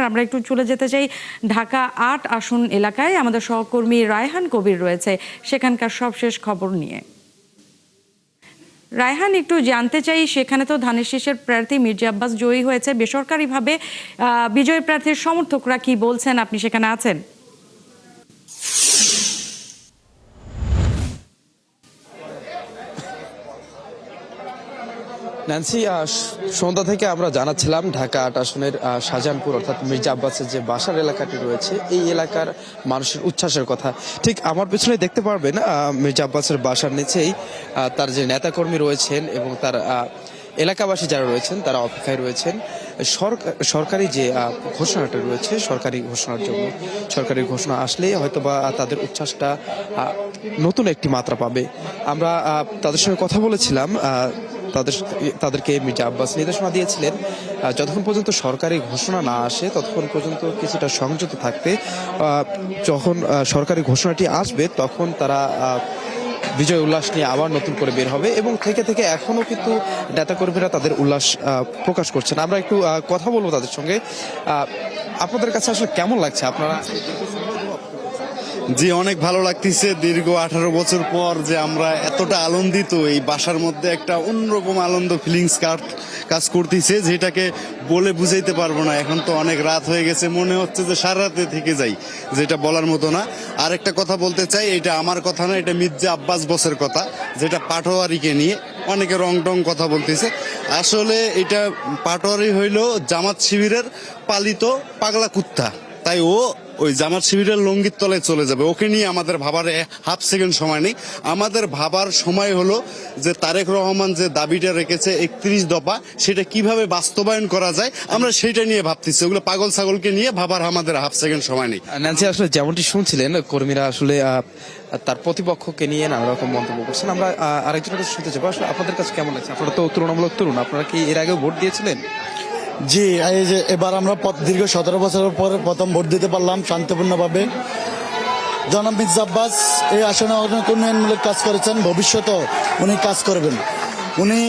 আমরা একটু চলে যেতে চাই ঢাকা ৮ আসন এলাকায়। আমাদের সহকর্মী রায়হান কবির রয়েছে সেখানকার সবশেষ খবর নিয়ে। রায়হান, একটু জানতে চাই, সেখানে তো ধানের শীষের প্রার্থী মির্জা আব্বাস জয়ী হয়েছে, বেসরকারিভাবে বিজয়ী প্রার্থীর সমর্থকরা কি বলছেন? আপনি সেখানে আছেন? ন্যান্সি, সন্ধ্যা থেকে আমরা জানাচ্ছিলাম ঢাকা ৮ আসনের শাহজাহানপুর অর্থাৎ মির্জা আব্বাসের যে বাসার এলাকাটি রয়েছে এই এলাকার মানুষের উচ্ছ্বাসের কথা। ঠিক আমার পেছনে দেখতে পারবেন মির্জা আব্বাসের বাসার নিচেই তার যে নেতাকর্মী রয়েছেন এবং তার এলাকাবাসী যারা রয়েছেন তারা অপেক্ষায় রয়েছেন সরকারি যে ঘোষণাটা রয়েছে, সরকারি ঘোষণার জন্য। সরকারি ঘোষণা আসলেই হয়তোবা তাদের উচ্ছ্বাসটা নতুন একটি মাত্রা পাবে। আমরা তাদের সঙ্গে কথা বলেছিলাম। তাদেরকে মির্জা আব্বাস নির্দেশনা দিয়েছিলেন যতক্ষণ পর্যন্ত সরকারি ঘোষণা না আসে ততক্ষণ পর্যন্ত কিছুটা সংযত থাকতে। যখন সরকারি ঘোষণাটি আসবে তখন তারা বিজয় উল্লাস নিয়ে আবার নতুন করে বের হবে এবং থেকে থেকে এখনো কিন্তু নেতাকর্মীরা তাদের উল্লাস প্রকাশ করছেন। আমরা একটু কথা বলবো তাদের সঙ্গে। আপনাদের কাছে আসলে কেমন লাগছে? আপনারা? জি, অনেক ভালো লাগতেছে। দীর্ঘ 18 বছর পর যে আমরা এতটা আনন্দিত, এই বাসার মধ্যে একটা অন্যরকম আনন্দ ফিলিংস কাজ করতেছে, যেটাকে বলে বুঝাইতে পারবো না। এখন তো অনেক রাত হয়ে গেছে, মনে হচ্ছে যে সারা রাতে থেকে যাই, যেটা বলার মতো না। আর একটা কথা বলতে চাই, এটা আমার কথা না, এটা মির্জা আব্বাস বসের কথা, যেটা পাটোয়ারিকে নিয়ে অনেকে রং টং কথা বলতেছে। আসলে এটা পাটোয়ারি হইল জামাত শিবিরের পালিত পাগলা কুত্তা, তাই ও ওই জামাত শিবিরের লঙ্গির তলায় চলে যাবে। ওকে নিয়ে আমাদের ভাবার হাফ সেকেন্ড সময় নেই। আমাদের ভাবার সময় হলো যে তারেক রহমান যে দাবিটা রেখেছে 31 দফা, সেটা কিভাবে বাস্তবায়ন করা যায় আমরা সেটা নিয়ে ভাবতেছি। ওগুলো পাগল ছাগলকে নিয়ে ভাবার আমাদের হাফ সেকেন্ড সময় নেই। ন্যান্সি, আসলে যেমনটি শুনছিলেন কর্মীরা আসলে তার প্রতিপক্ষকে নিয়ে নানা রকম মন্তব্য করছেন। আমরা আরেকজনের কাছে শুনতে চাইবো, আসলে আপনাদের কাছে কেমন লাগছে? আপনারা তো তুলনামূলক তরুণ, আপনারা কি এর আগেও ভোট দিয়েছিলেন? জি, এই যে এবার আমরা দীর্ঘ 17 বছরের পর প্রথম ভোট দিতে পারলাম শান্তিপূর্ণভাবে। জনাব মির্জা আব্বাস এই আসনে অনেক উন্নয়নমূলক কাজ করেছেন, ভবিষ্যতেও উনি কাজ করবেন। উনি